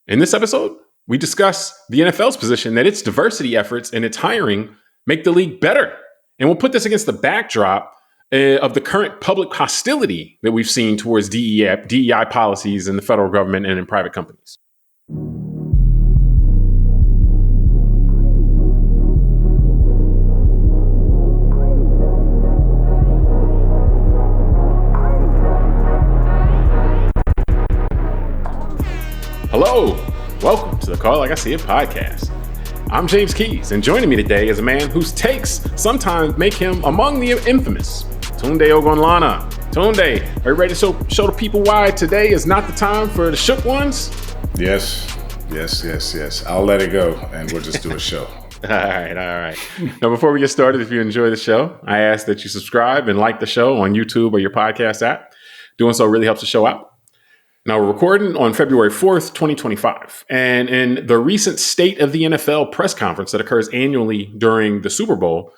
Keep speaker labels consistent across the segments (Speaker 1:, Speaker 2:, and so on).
Speaker 1: In this episode, we discuss the NFL's position that its diversity efforts and its hiring make the league better. And we'll put this against the backdrop of the current public hostility that we've seen towards DEI policies in the federal government and in private companies. Hello, welcome to the Call Like I See It podcast. I'm James Keys, and joining me today is a man whose takes sometimes make him among the infamous, Tunde Ogunlana. Tunde, are you ready to show the people why today is not the time for the shook ones?
Speaker 2: Yes. I'll let it go, and we'll just do a show.
Speaker 1: All right. Now, before we get started, if you enjoy the show, I ask that you subscribe and like the show on YouTube or your podcast app. Doing so really helps the show out. Now, we're recording on February 4th, 2025. And in the recent State of the NFL press conference that occurs annually during the Super Bowl,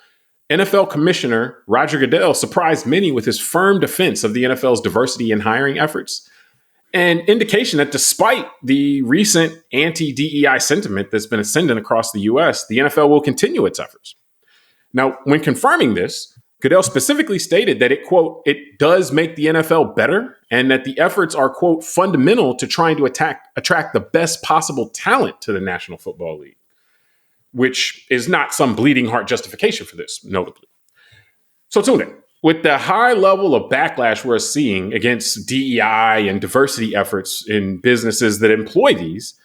Speaker 1: NFL Commissioner Roger Goodell surprised many with his firm defense of the NFL's diversity and hiring efforts, and indication that despite the recent anti-DEI sentiment that's been ascending across the U.S., the NFL will continue its efforts. Now, when confirming this, Goodell specifically stated that it, quote, it does make the NFL better and that the efforts are, quote, fundamental to trying to attract the best possible talent to the National Football League, which is not some bleeding heart justification for this, notably. So, Tunde, with the high level of backlash we're seeing against DEI and diversity efforts in businesses that employ these,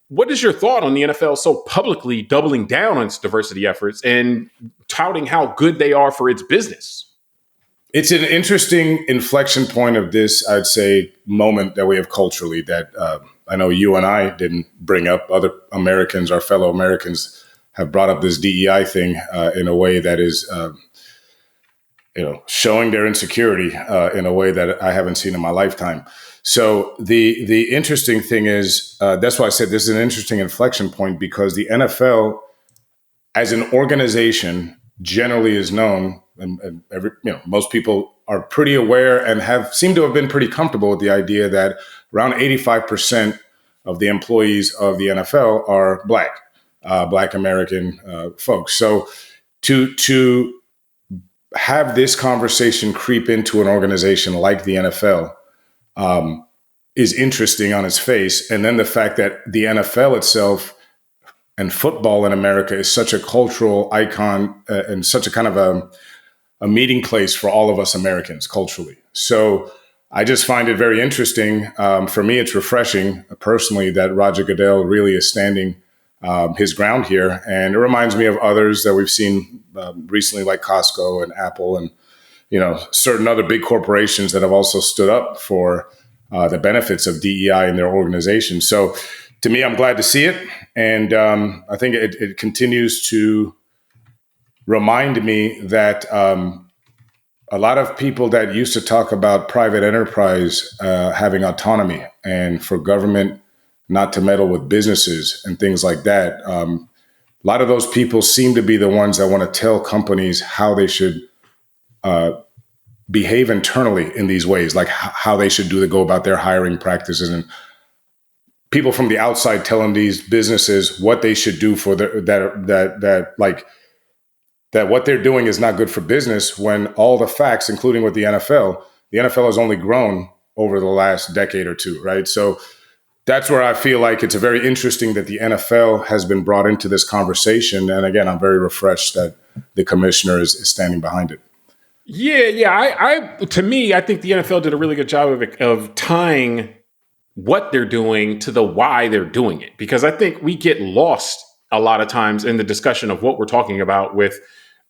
Speaker 1: what is your thought on the NFL so publicly doubling down on its diversity efforts and touting how good they are for its business?
Speaker 2: It's an interesting inflection point of this, I'd say, moment that we have culturally that I know you and I didn't bring up. Other Americans, our fellow Americans, have brought up this DEI thing in a way that is, showing their insecurity in a way that I haven't seen in my lifetime. So the interesting thing is, that's why I said this is an interesting inflection point, because the NFL as an organization generally is known, and most people are pretty aware and seem to have been pretty comfortable with the idea that around 85% of the employees of the NFL are Black American folks. So to have this conversation creep into an organization like the NFL is interesting on its face. And then the fact that the NFL itself and football in America is such a cultural icon and such a kind of a meeting place for all of us Americans culturally. So I just find it very interesting. For me, it's refreshing personally that Roger Goodell really is standing his ground here. And it reminds me of others that we've seen recently, like Costco and Apple and certain other big corporations that have also stood up for the benefits of DEI in their organization. So to me, I'm glad to see it. And I think it continues to remind me that a lot of people that used to talk about private enterprise having autonomy and for government not to meddle with businesses and things like that, a lot of those people seem to be the ones that want to tell companies how they should behave internally in these ways, like how they should go about their hiring practices, and people from the outside telling these businesses what they should do for that what they're doing is not good for business, when all the facts, including with the NFL has only grown over the last decade or two, right? So that's where I feel like it's very interesting that the NFL has been brought into this conversation. And again, I'm very refreshed that the commissioner is standing behind it.
Speaker 1: Yeah. To me, I think the NFL did a really good job of tying what they're doing to the why they're doing it, because I think we get lost a lot of times in the discussion of what we're talking about with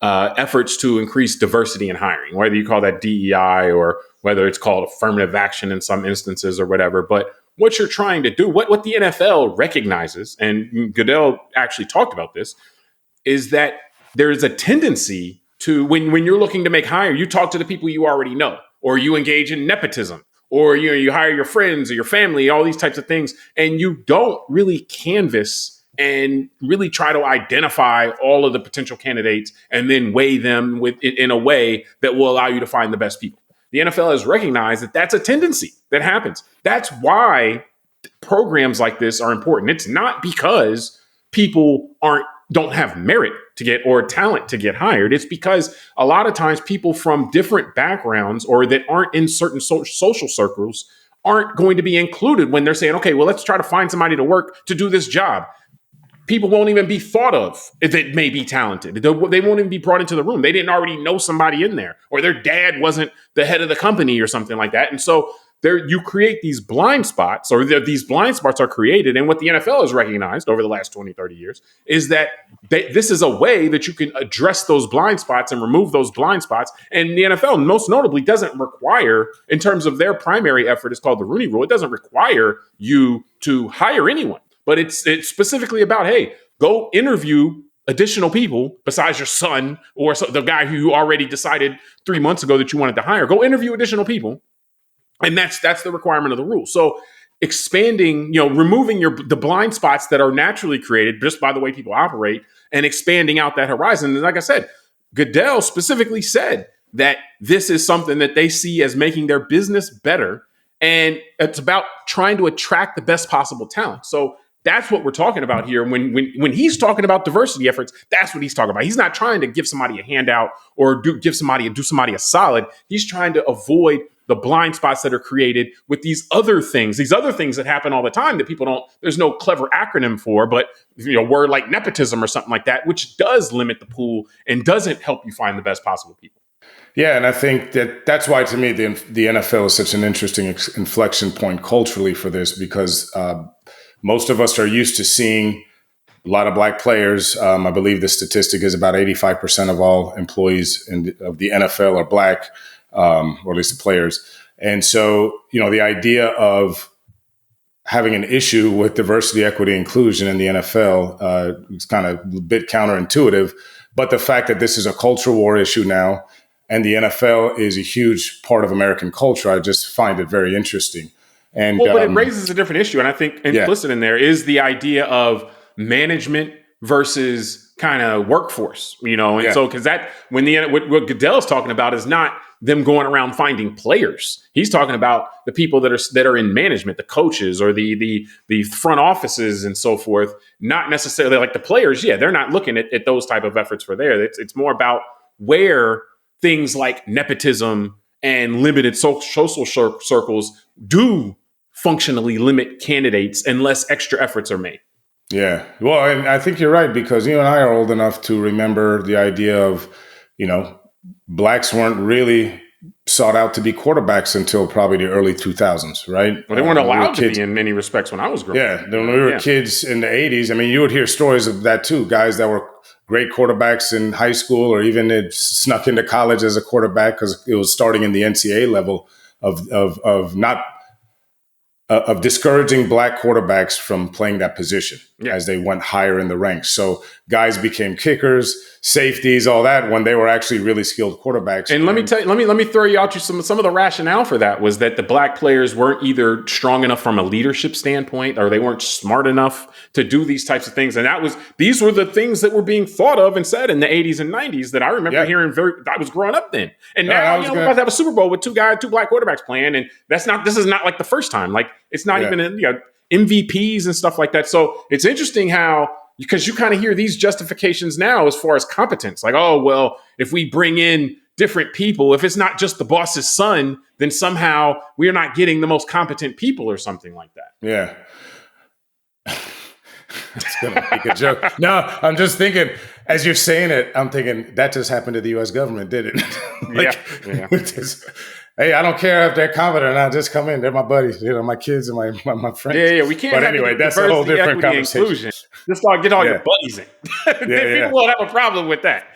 Speaker 1: efforts to increase diversity in hiring, whether you call that DEI or whether it's called affirmative action in some instances or whatever. But what you're trying to do, what the NFL recognizes, and Goodell actually talked about this, is that there is a tendency to, when you're looking to make hire, you talk to the people you already know, or you engage in nepotism, or you hire your friends or your family, all these types of things, and you don't really canvass and really try to identify all of the potential candidates and then weigh them in a way that will allow you to find the best people. The NFL has recognized that that's a tendency that happens. That's why programs like this are important. It's not because people don't have merit to get or talent to get hired. It's because a lot of times people from different backgrounds or that aren't in certain social circles aren't going to be included when they're saying, okay, well, let's try to find somebody to work to do this job. People won't even be thought of if it may be talented. They won't even be brought into the room. They didn't already know somebody in there, or their dad wasn't the head of the company or something like that. And so you create these blind spots, or these blind spots are created. And what the NFL has recognized over the last 20, 30 years is that this is a way that you can address those blind spots and remove those blind spots. And the NFL, most notably, doesn't require, in terms of their primary effort, it's called the Rooney Rule. It doesn't require you to hire anyone. But it's specifically about, hey, go interview additional people besides your son or the guy who you already decided 3 months ago that you wanted to hire. Go interview additional people. And that's the requirement of the rule. So expanding, removing the blind spots that are naturally created just by the way people operate and expanding out that horizon. And like I said, Goodell specifically said that this is something that they see as making their business better. And it's about trying to attract the best possible talent. So that's what we're talking about here. When he's talking about diversity efforts, that's what he's talking about. He's not trying to give somebody a handout or do somebody a solid. He's trying to avoid the blind spots that are created with these other things that happen all the time that there's no clever acronym for, but word like nepotism or something like that, which does limit the pool and doesn't help you find the best possible people.
Speaker 2: Yeah, and I think that's why, to me, the NFL is such an interesting inflection point culturally for this, because most of us are used to seeing a lot of black players. I believe the statistic is about 85% of all employees of the NFL are black, or at least the players. And so, the idea of having an issue with diversity, equity, inclusion in the NFL is kind of a bit counterintuitive. But the fact that this is a culture war issue now, and the NFL is a huge part of American culture, I just find it very interesting. And
Speaker 1: but it raises a different issue. And I think implicit in there is the idea of management versus kind of workforce, so because what Goodell's talking about is not them going around finding players. He's talking about the people that are in management, the coaches or the front offices and so forth, not necessarily like the players. Yeah, they're not looking at those type of efforts for there. It's more about where things like nepotism and limited social circles do functionally limit candidates unless extra efforts are made.
Speaker 2: Yeah. Well, and I think you're right, because you and I are old enough to remember the idea of, blacks weren't really sought out to be quarterbacks until probably the early 2000s, right?
Speaker 1: Well, they weren't allowed to be in many respects when I was growing up.
Speaker 2: Yeah. When we were kids in the 80s, I mean, you would hear stories of that too. Guys that were great quarterbacks in high school, or even it snuck into college as a quarterback because it was starting in the NCAA level of discouraging black quarterbacks from playing that position as they went higher in the ranks. So guys became kickers, safeties, all that, when they were actually really skilled quarterbacks.
Speaker 1: And let me throw you out some of the rationale for that was that the black players weren't either strong enough from a leadership standpoint, or they weren't smart enough to do these types of things. And these were the things that were being thought of and said in the 80s and 90s that I remember hearing I was growing up then. And now we're about to have a Super Bowl with two black quarterbacks playing. And this is not like the first time. Like, it's not even MVPs and stuff like that. So it's interesting how, because you kind of hear these justifications now as far as competence, like, oh, well, if we bring in different people, if it's not just the boss's son, then somehow we're not getting the most competent people or something like that.
Speaker 2: Yeah. It's going to make a joke. No, I'm just thinking, as you're saying it, I'm thinking that just happened to the U.S. government, did it? Hey, I don't care if they're competent or not. Just come in. They're my buddies, my kids and my friends.
Speaker 1: Yeah. We can't.
Speaker 2: But anyway, that's a whole different conversation.
Speaker 1: Inclusion. Just get all your buddies in. People won't have a problem with that.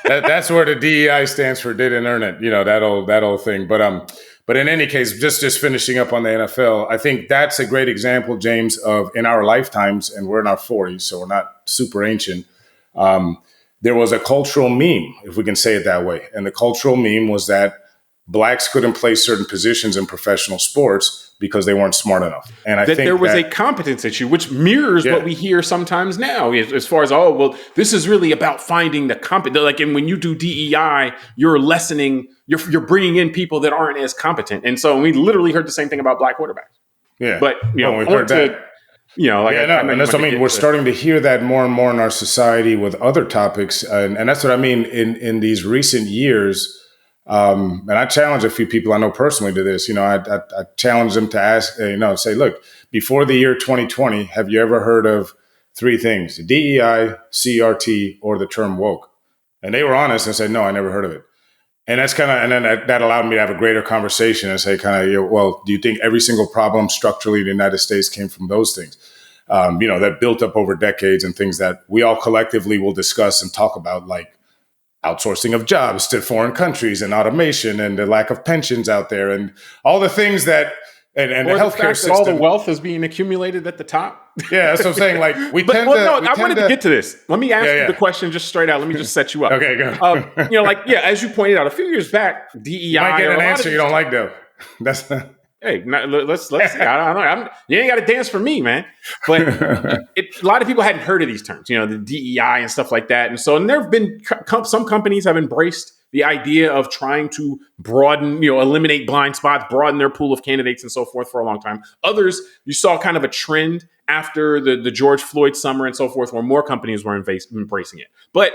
Speaker 2: That's where the DEI stands for didn't earn it. That old thing. But in any case, just finishing up on the NFL, I think that's a great example, James, of in our lifetimes, and we're in our 40s, so we're not super ancient. There was a cultural meme, if we can say it that way, and the cultural meme was that blacks couldn't play certain positions in professional sports because they weren't smart enough. And I think
Speaker 1: there was a competence issue, which mirrors what we hear sometimes now, as far as, oh, well, this is really about finding the competent. Like, and when you do DEI, you're lessening, you're bringing in people that aren't as competent. And so we literally heard the same thing about black quarterbacks.
Speaker 2: Yeah.
Speaker 1: But,
Speaker 2: Well,
Speaker 1: I
Speaker 2: we've
Speaker 1: want
Speaker 2: heard that.
Speaker 1: like
Speaker 2: Yeah, no, and that's what I mean. We're starting to hear that more and more in our society with other topics, and that's what I mean in these recent years. And I challenge a few people I know personally to this. I challenge them to ask, say, look, before the year 2020, have you ever heard of three things: DEI, CRT, or the term woke? And they were honest and said, no, I never heard of it. And that's and then that allowed me to have a greater conversation and say, well, do you think every single problem structurally in the United States came from those things, that built up over decades, and things that we all collectively will discuss and talk about, like outsourcing of jobs to foreign countries and automation and the lack of pensions out there and all the things that, and the healthcare system.
Speaker 1: All the wealth is being accumulated at the top.
Speaker 2: Yeah, that's what I'm saying. Like I
Speaker 1: wanted to get to this. Let me ask you the question just straight out. Let me just set you up.
Speaker 2: Okay, go.
Speaker 1: As you pointed out a few years back, DEI.
Speaker 2: You might get an answer you don't like, though. That's
Speaker 1: hey, let's see. I don't know. You ain't got to dance for me, man. But a lot of people hadn't heard of these terms, the DEI and stuff like that. And there have been some companies have embraced the idea of trying to broaden, eliminate blind spots, broaden their pool of candidates and so forth for a long time. Others, you saw kind of a trend after the George Floyd summer and so forth, where more companies were embracing it. But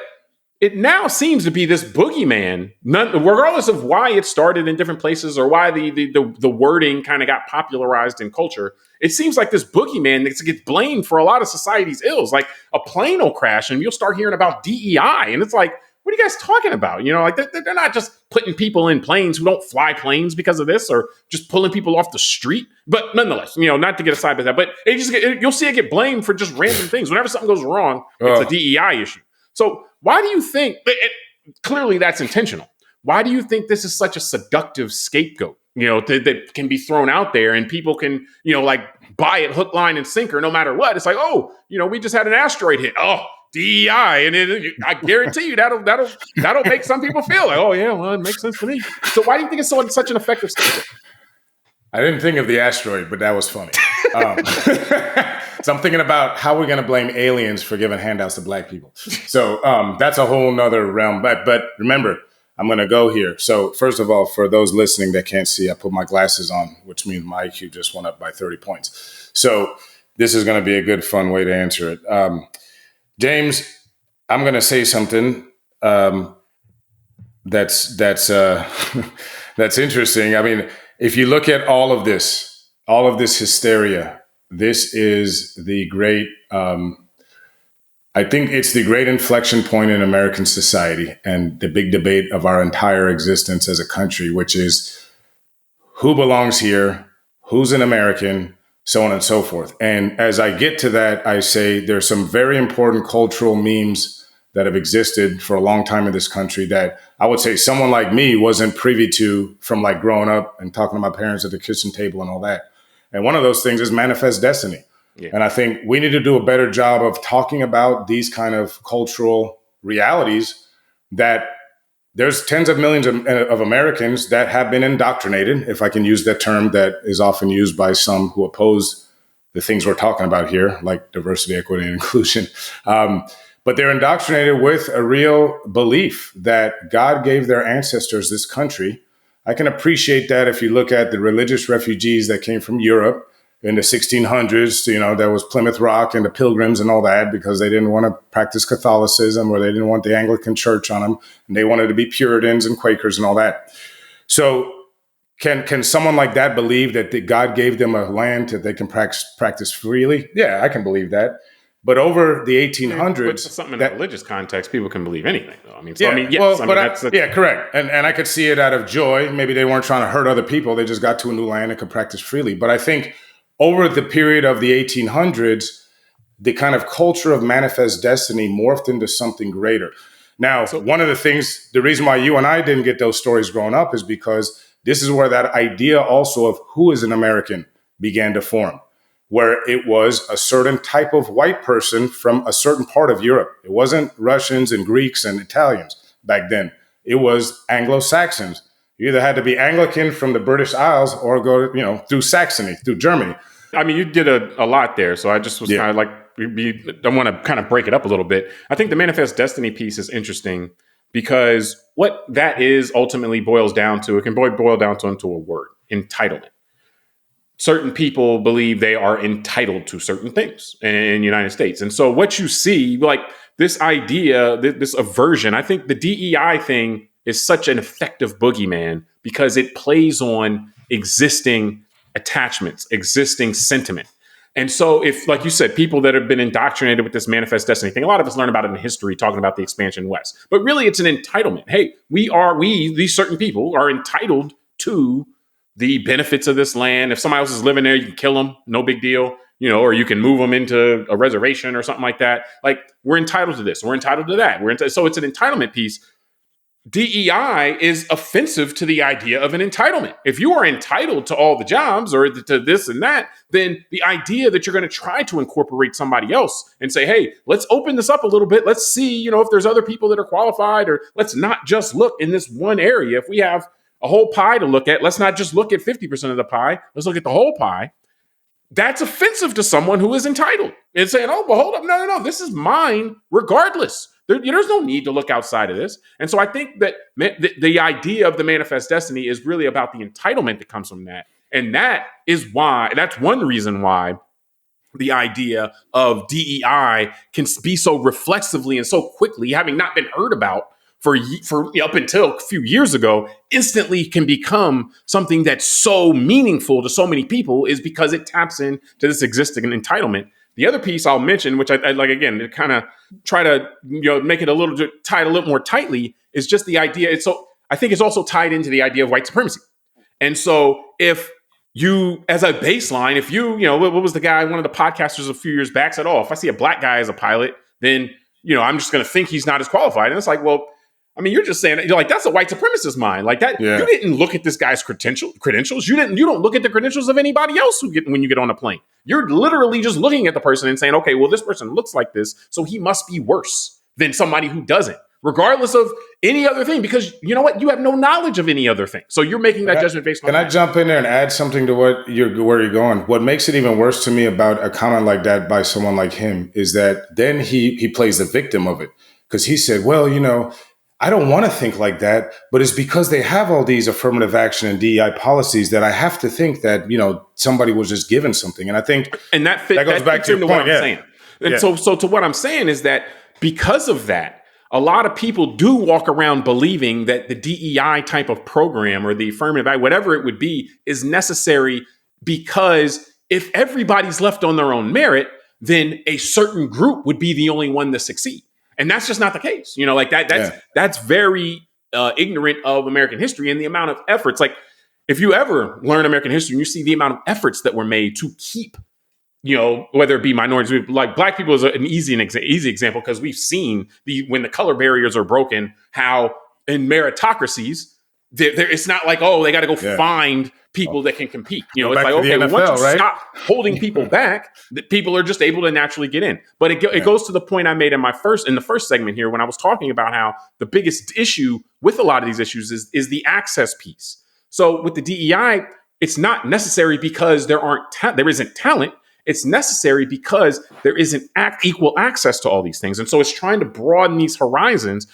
Speaker 1: it now seems to be this boogeyman, regardless of why it started in different places or why the wording kind of got popularized in culture. It seems like this boogeyman that gets blamed for a lot of society's ills. Like a plane will crash and you'll start hearing about DEI. And it's like, what are you guys talking about? They're not just putting people in planes who don't fly planes because of this, or just pulling people off the street. But nonetheless, not to get aside by that, but you'll see it get blamed for just random things. Whenever something goes wrong, it's a DEI issue. So why do you think, clearly that's intentional. Why do you think this is such a seductive scapegoat, that can be thrown out there and people can, buy it hook, line, and sinker no matter what? It's like, we just had an asteroid hit. Oh, DEI. And I guarantee you that'll make some people feel like, oh, yeah, well, it makes sense to me. So why do you think it's such an effective scapegoat?
Speaker 2: I didn't think of the asteroid, but that was funny. So I'm thinking about how we're going to blame aliens for giving handouts to black people. So that's a whole nother realm. But remember, I'm going to go here. So first of all, for those listening that can't see, I put my glasses on, which means my IQ just went up by 30 points. So this is going to be a good, fun way to answer it. James, I'm going to say something that's that's interesting. I mean, if you look at all of this hysteria, this is the great, I think it's the great inflection point in American society and the big debate of our entire existence as a country, which is who belongs here, who's an American, so on and so forth. And as I get to that, I say there's some very important cultural memes that have existed for a long time in this country that I would say someone like me wasn't privy to from like growing up and talking to my parents at the kitchen table and all that. And one of those things is manifest destiny. Yeah. And I think we need to do a better job of talking about these kind of cultural realities, that there's tens of millions of Americans that have been indoctrinated, if I can use that term that is often used by some who oppose the things we're talking about here, like diversity, equity, and inclusion. But they're indoctrinated with a real belief that God gave their ancestors this country. I can appreciate that if you look at the religious refugees that came from Europe in the 1600s, there was Plymouth Rock and the Pilgrims and all that, because they didn't want to practice Catholicism, or they didn't want the Anglican Church on them, and they wanted to be Puritans and Quakers and all that. So can someone like that believe that God gave them a land that they can practice freely? Yeah, I can believe that. But over the 1800s,
Speaker 1: but something in a religious context, people can believe anything, though.
Speaker 2: Correct. And I could see it out of joy. Maybe they weren't trying to hurt other people. They just got to a new land and could practice freely. But I think over the period of the 1800s, the kind of culture of manifest destiny morphed into something greater. Now, one of the things, the reason why you and I didn't get those stories growing up is because this is where that idea also of who is an American began to form, where it was a certain type of white person from a certain part of Europe. It wasn't Russians and Greeks and Italians back then. It was Anglo-Saxons. You either had to be Anglican from the British Isles or go, through Saxony, through Germany.
Speaker 1: I mean, you did a lot there. So I just was kind of like, I want to kind of break it up a little bit. I think the manifest destiny piece is interesting because what that is ultimately boils down to, it can boil down to into a word: entitlement. certain people believe they are entitled to certain things in the United States. And so what you see, like this idea, this aversion, I think the DEI thing is such an effective boogeyman because it plays on existing attachments, existing sentiment. And so if, like you said, people that have been indoctrinated with this manifest destiny thing, a lot of us learn about it in history, talking about the expansion west, but really it's an entitlement. Hey, these certain people are entitled to the benefits of this land. If somebody else is living there, you can kill them, no big deal, or you can move them into a reservation or something like that. Like, we're entitled to this, we're entitled to that. So it's an entitlement piece. DEI is offensive to the idea of an entitlement. If you are entitled to all the jobs or to this and that, then the idea that you're going to try to incorporate somebody else and say, hey, let's open this up a little bit. Let's see, if there's other people that are qualified, or let's not just look in this one area. If we have a whole pie to look at, let's not just look at 50% of the pie. Let's look at the whole pie. That's offensive to someone who is entitled and saying, oh, well, hold up. No, this is mine regardless. There's no need to look outside of this. And so I think that the idea of the manifest destiny is really about the entitlement that comes from that. And that's one reason why the idea of DEI can be so reflexively and so quickly, having not been heard about for up until a few years ago, instantly can become something that's so meaningful to so many people, is because it taps into this existing entitlement. The other piece I'll mention, which I like, again, to kind of try to make it tied a little more tightly, is just the idea. I think it's also tied into the idea of white supremacy. And so if you, as a baseline, if what was the guy, one of the podcasters a few years back said, oh, if I see a black guy as a pilot, then, I'm just going to think he's not as qualified. And it's like, well, I mean, you're just saying, that's a white supremacist mind. Like that, You didn't look at this guy's credentials. You don't look at the credentials of anybody else when you get on a plane. You're literally just looking at the person and saying, okay, well, this person looks like this, so he must be worse than somebody who doesn't, regardless of any other thing, because you know what? You have no knowledge of any other thing. So you're making that judgment based on that.
Speaker 2: Can I jump in there and add something to where you're going? What makes it even worse to me about a comment like that by someone like him is that then he plays the victim of it, because he said, well, I don't want to think like that, but it's because they have all these affirmative action and DEI policies that I have to think that, somebody was just given something. And I think
Speaker 1: that
Speaker 2: goes back to your point.
Speaker 1: What I'm saying. And so to what I'm saying is that because of that, a lot of people do walk around believing that the DEI type of program or the affirmative act, whatever it would be, is necessary, because if everybody's left on their own merit, then a certain group would be the only one to succeed. And that's just not the case. That's very ignorant of American history and the amount of efforts. Like, if you ever learn American history and you see the amount of efforts that were made to keep, whether it be minorities, like black people is an easy example, because we've seen when the color barriers are broken, how in meritocracies, it's not like, oh, they got to go find people that can compete. It's like, okay, well, once you stop holding people back, that people are just able to naturally get in. But it goes to the point I made in the first segment here, when I was talking about how the biggest issue with a lot of these issues is the access piece. So with the DEI, it's not necessary because there isn't talent. It's necessary because there isn't equal access to all these things. And so it's trying to broaden these horizons,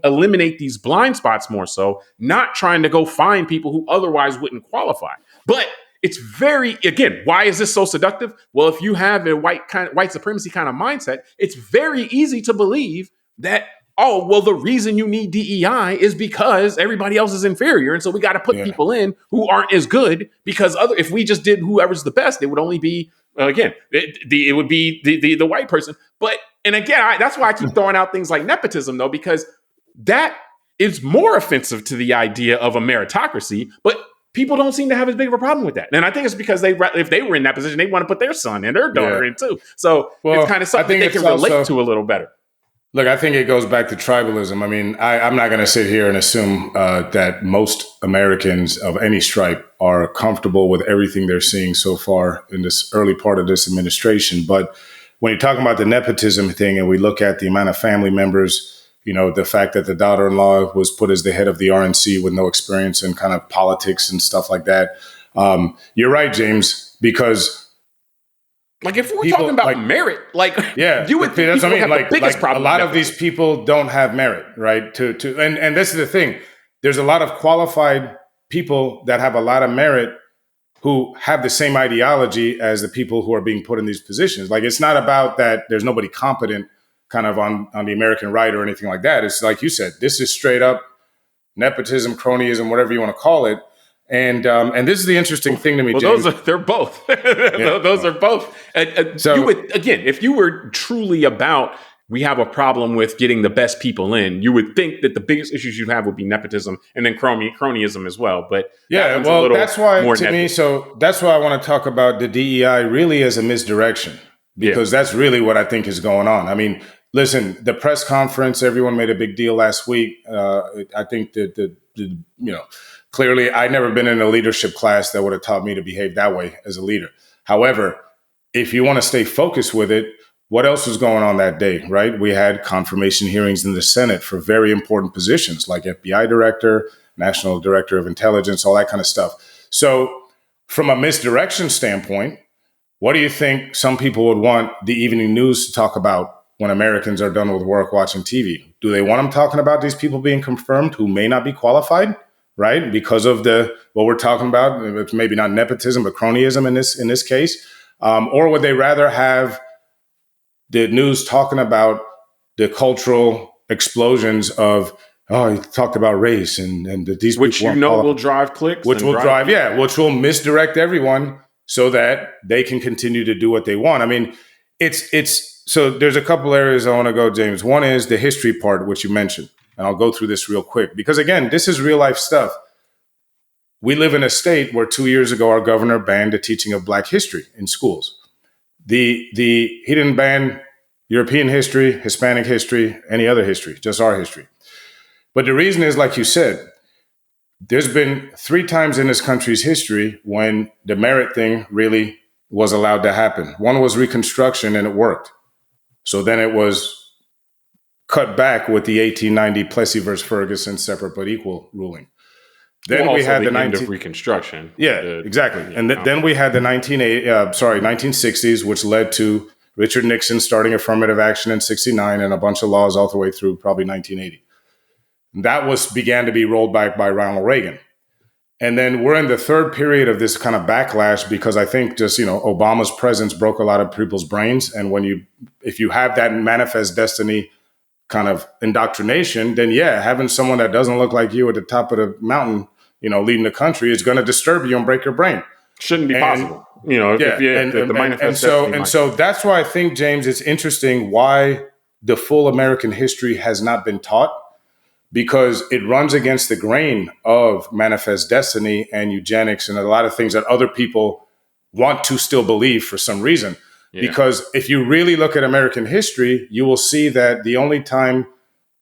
Speaker 1: eliminate these blind spots more so, not trying to go find people who otherwise wouldn't qualify. But it's again, why is this so seductive? Well, if you have a white supremacy kind of mindset, it's very easy to believe that, oh, well, the reason you need DEI is because everybody else is inferior. And so we got to put people in who aren't as good, because if we just did whoever's the best, it would only be, again, it would be the white person. But, and again, that's why I keep throwing out things like nepotism, though, because that is more offensive to the idea of a meritocracy. But people don't seem to have as big of a problem with that. And I think it's because if they were in that position, they want to put their son and their daughter in too. So it's kind of something they can relate to a little better.
Speaker 2: Look, I think it goes back to tribalism. I mean, I'm not going to sit here and assume that most Americans of any stripe are comfortable with everything they're seeing so far in this early part of this administration. But when you're talking about the nepotism thing, and we look at the amount of family members, the fact that the daughter-in-law was put as the head of the RNC with no experience in kind of politics and stuff like that. You're right, James, because
Speaker 1: like, if we're talking about merit, you would think people have the biggest problem.
Speaker 2: A lot of these people don't have merit, right? And this is the thing. There's a lot of qualified people that have a lot of merit who have the same ideology as the people who are being put in these positions. Like, it's not about that there's nobody competent kind of on the American right or anything like that. It's like you said, this is straight up nepotism, cronyism, whatever you want to call it. And this is the interesting thing to me, James.
Speaker 1: They're both. Those are both. So, you would, again, if you were truly about, we have a problem with getting the best people in, you would think that the biggest issues you'd have would be nepotism and then cronyism as well. But
Speaker 2: that's why to me. So that's why I want to talk about the DEI really as a misdirection, because that's really what I think is going on. I mean, listen, the press conference, everyone made a big deal last week. I think that clearly, I'd never been in a leadership class that would have taught me to behave that way as a leader. However, if you want to stay focused with it, what else was going on that day, right? We had confirmation hearings in the Senate for very important positions like FBI director, National Director of Intelligence, all that kind of stuff. So from a misdirection standpoint, what do you think some people would want the evening news to talk about when Americans are done with work watching TV? Do they want them talking about these people being confirmed who may not be qualified? Right, because of what we're talking about, it's maybe not nepotism, but cronyism in this case, or would they rather have the news talking about the cultural explosions of, he talked about race and these
Speaker 1: which
Speaker 2: people
Speaker 1: will drive clicks,
Speaker 2: which will misdirect everyone so that they can continue to do what they want. I mean, it's so there's a couple areas I want to go, James. One is the history part, which you mentioned. And I'll go through this real quick because, again, this is real life stuff. We live in a state where 2 years ago, our governor banned the teaching of Black history in schools. He didn't ban European history, Hispanic history, any other history, just our history. But the reason is, like you said, there's been 3 times in this country's history when the merit thing really was allowed to happen. One was Reconstruction and it worked. So then it was cut back with the 1890 Plessy versus Ferguson separate but equal ruling. Then we had the
Speaker 1: end of Reconstruction.
Speaker 2: Yeah, exactly. And then we had the 1960s, which led to Richard Nixon starting affirmative action in 69 and a bunch of laws all the way through probably 1980. That began to be rolled back by Ronald Reagan. And then we're in the third period of this kind of backlash because I think just, Obama's presence broke a lot of people's brains. And if you have that manifest destiny kind of indoctrination, then having someone that doesn't look like you at the top of the mountain, leading the country is going to disturb you and break your brain.
Speaker 1: Shouldn't be possible.
Speaker 2: So that's why I think, James, it's interesting why the full American history has not been taught, because it runs against the grain of manifest destiny and eugenics and a lot of things that other people want to still believe for some reason. Yeah. Because if you really look at American history, you will see that the only time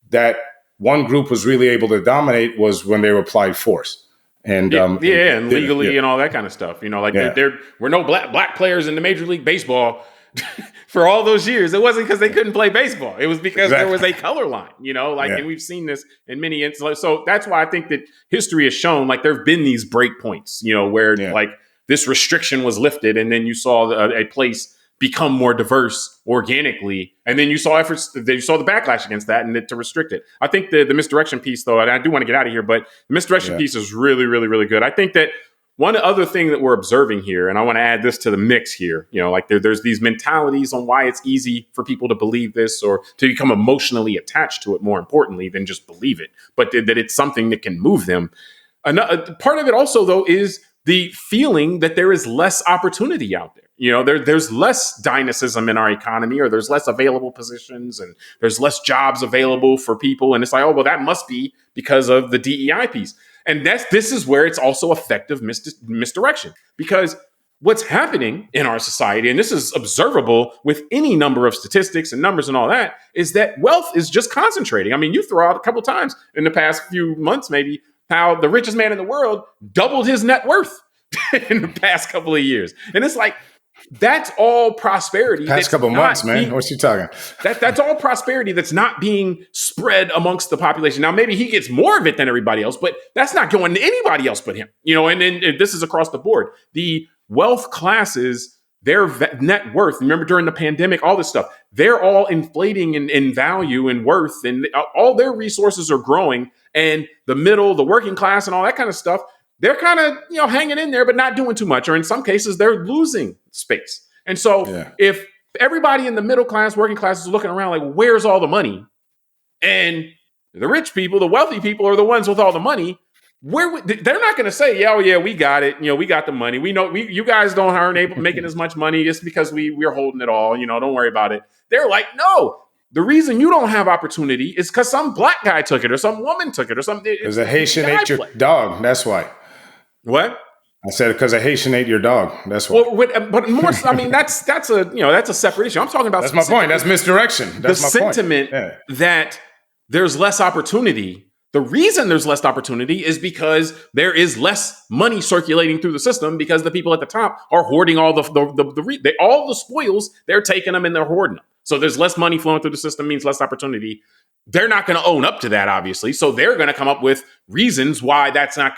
Speaker 2: that one group was really able to dominate was when they applied force. And
Speaker 1: and legally and all that kind of stuff. There were no black players in the Major League Baseball for all those years. It wasn't because they couldn't play baseball. It was because there was a color line, and we've seen this in many instances. So that's why I think that history has shown, there have been these break points, where this restriction was lifted and then you saw a place become more diverse organically. And then you saw the backlash against that and to restrict it. I think the misdirection piece, though, and I do want to get out of here, but the misdirection piece is really, really, really good. I think that one other thing that we're observing here, and I want to add this to the mix here, there's these mentalities on why it's easy for people to believe this or to become emotionally attached to it, more importantly than just believe it, but that it's something that can move them. Another part of it also, though, is the feeling that there is less opportunity out there. There's less dynamism in our economy, or there's less available positions and there's less jobs available for people. And it's like, that must be because of the DEI piece. And this is where it's also effective misdirection, because what's happening in our society, and this is observable with any number of statistics and numbers and all that, is that wealth is just concentrating. I mean, you throw out a couple times in the past few months, maybe, how the richest man in the world doubled his net worth in the past couple of years. And it's like, that's all prosperity.
Speaker 2: Past couple months, man. What's you talking?
Speaker 1: That's all prosperity that's not being spread amongst the population. Now, maybe he gets more of it than everybody else, but that's not going to anybody else but him. And then this is across the board. The wealth classes, their net worth, remember during the pandemic, all this stuff, they're all inflating in value and worth, and all their resources are growing. And the middle, the working class and all that kind of stuff, they're kind of, hanging in there, but not doing too much. Or in some cases, they're losing space. And so if everybody in the middle class, working class is looking around like, where's all the money? And the rich people, the wealthy people are the ones with all the money. They're not going to say, yeah, we got it. We got the money. We know you guys aren't able making as much money. It's because we're holding it all. Don't worry about it. They're like, no, the reason you don't have opportunity is because some black guy took it or some woman took it or something.
Speaker 2: Because a Haitian ate your dog. That's why.
Speaker 1: What?
Speaker 2: I said because a Haitian ate your dog. That's why.
Speaker 1: Well, but more, that's a separate issue. I'm talking about.
Speaker 2: That's my point. That's misdirection. That's
Speaker 1: the sentiment that there's less opportunity. The reason there's less opportunity is because there is less money circulating through the system because the people at the top are hoarding all all the spoils. They're taking them and they're hoarding them. So there's less money flowing through the system means less opportunity. They're not going to own up to that, obviously. So they're going to come up with reasons why it's not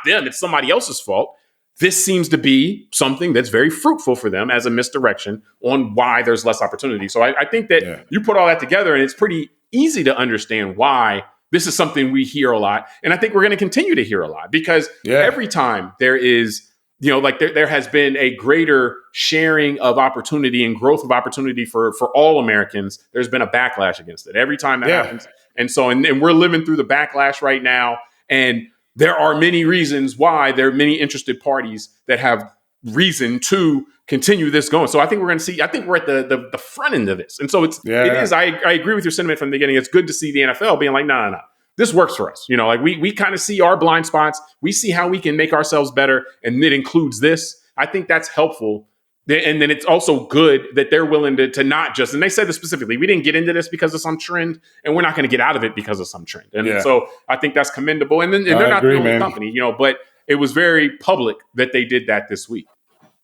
Speaker 1: them. It's somebody else's fault. This seems to be something that's very fruitful for them as a misdirection on why there's less opportunity. So I think that you put all that together and it's pretty easy to understand why this is something we hear a lot. And I think we're going to continue to hear a lot because every time there is, there has been a greater sharing of opportunity and growth of opportunity for all Americans, there's been a backlash against it every time that happens. And so, and we're living through the backlash right now. And there are many reasons why there are many interested parties that have reason to continue this going. So I think we're going to see, I think we're at the front end of this. And so it is, I agree with your sentiment from the beginning. It's good to see the NFL being like, no. This works for us. We kind of see our blind spots. We see how we can make ourselves better. And it includes this. I think that's helpful. And then it's also good that they're willing to not just, and they said this specifically, we didn't get into this because of some trend and we're not going to get out of it because of some trend. And so I think that's commendable. And then they're not the only company, but it was very public that they did that this week.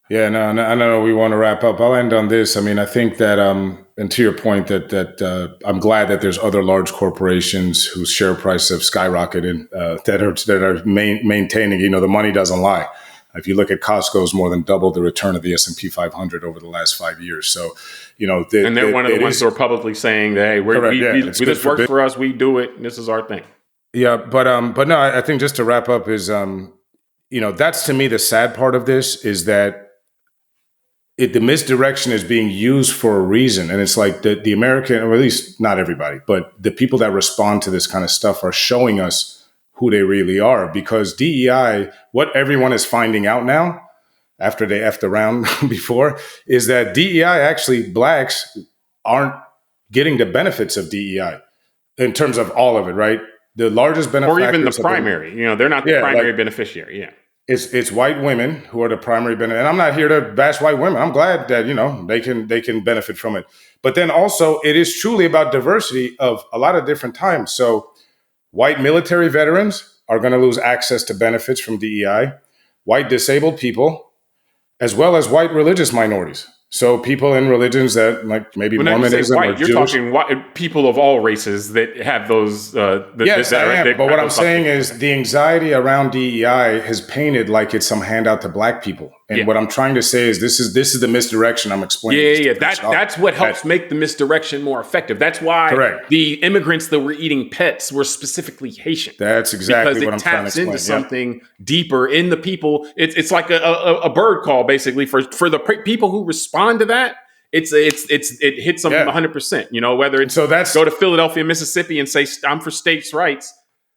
Speaker 2: Yeah, no, I know we want to wrap up. I'll end on this. I mean, I think that, and to your point, that I'm glad that there's other large corporations whose share price have skyrocketed that are maintaining. The money doesn't lie. If you look at Costco's more than doubled the return of the S&P 500 over the last 5 years. So,
Speaker 1: and they're one of the ones who are publicly saying that, hey, this works for us. We do it. And this is our thing.
Speaker 2: Yeah, but no, I think just to wrap up is, that's to me the sad part of this is that. The misdirection is being used for a reason. And it's like the American, or at least not everybody, but the people that respond to this kind of stuff are showing us who they really are. Because DEI, what everyone is finding out now, after they effed around before, is that DEI, actually, blacks aren't getting the benefits of DEI in terms of all of it, right? The largest benefactors.
Speaker 1: Or even the primary, they're not the primary beneficiary,
Speaker 2: It's white women who are the primary benefit. And I'm not here to bash white women. I'm glad that, they can benefit from it. But then also it is truly about diversity of a lot of different times. So white military veterans are going to lose access to benefits from DEI, white disabled people, as well as white religious minorities. So people in religions that like maybe Mormonism
Speaker 1: white,
Speaker 2: or
Speaker 1: you're
Speaker 2: Jewish.
Speaker 1: talking white, people of all races that have those.
Speaker 2: Yes, I am. But what I'm saying is the anxiety around DEI has painted like it's some handout to black people. And what I'm trying to say is this is the misdirection I'm explaining.
Speaker 1: Yeah. That's what helps make the misdirection more effective. That's why the immigrants that were eating pets were specifically Haitian.
Speaker 2: That's exactly what I'm trying to explain.
Speaker 1: Because it taps into something deeper in the people. It's like a bird call, basically, for the people who respond to that. It hits them 100%. Whether it's go to Philadelphia, Mississippi, and say I'm for states' rights.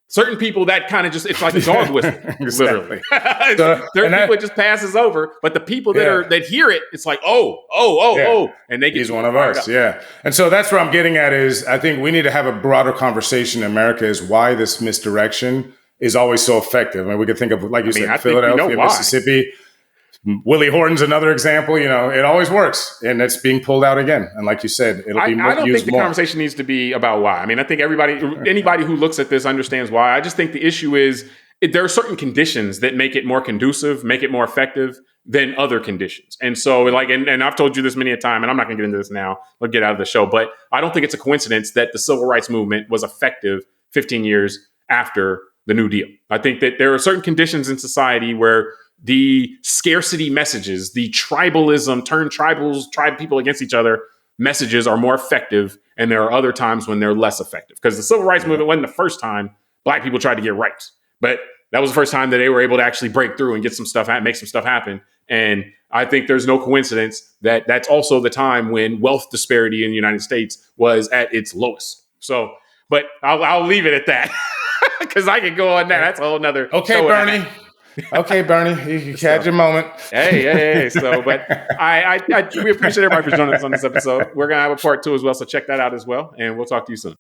Speaker 1: Certain people that kind of just it's like a dog whistle, literally. Certain people it just passes over, but the people that hear it, it's like oh, and they get
Speaker 2: he's one of us, And so that's where I'm getting at is I think we need to have a broader conversation in America is why this misdirection is always so effective. And we could think of like you said, Philadelphia, Mississippi. Willie Horton's another example. It always works, and it's being pulled out again. And like you said, it'll be more. I don't think the
Speaker 1: conversation needs to be about why. I mean, I think anybody who looks at this understands why. I just think the issue is there are certain conditions that make it more conducive, make it more effective than other conditions. And so, and I've told you this many a time, and I'm not going to get into this now. We'll get out of the show, but I don't think it's a coincidence that the civil rights movement was effective 15 years after the New Deal. I think that there are certain conditions in society where the scarcity messages, the tribalism, tribe people against each other messages are more effective. And there are other times when they're less effective because the civil rights movement wasn't the first time black people tried to get rights, but that was the first time that they were able to actually break through and get some stuff, make some stuff happen. And I think there's no coincidence that that's also the time when wealth disparity in the United States was at its lowest. So, but I'll leave it at that because I can go on that. That's a whole nother.
Speaker 2: Okay, Bernie. Okay, Bernie, you had your moment.
Speaker 1: Hey. So, but we appreciate everybody for joining us on this episode. We're going to have a part 2 as well. So check that out as well. And we'll talk to you soon.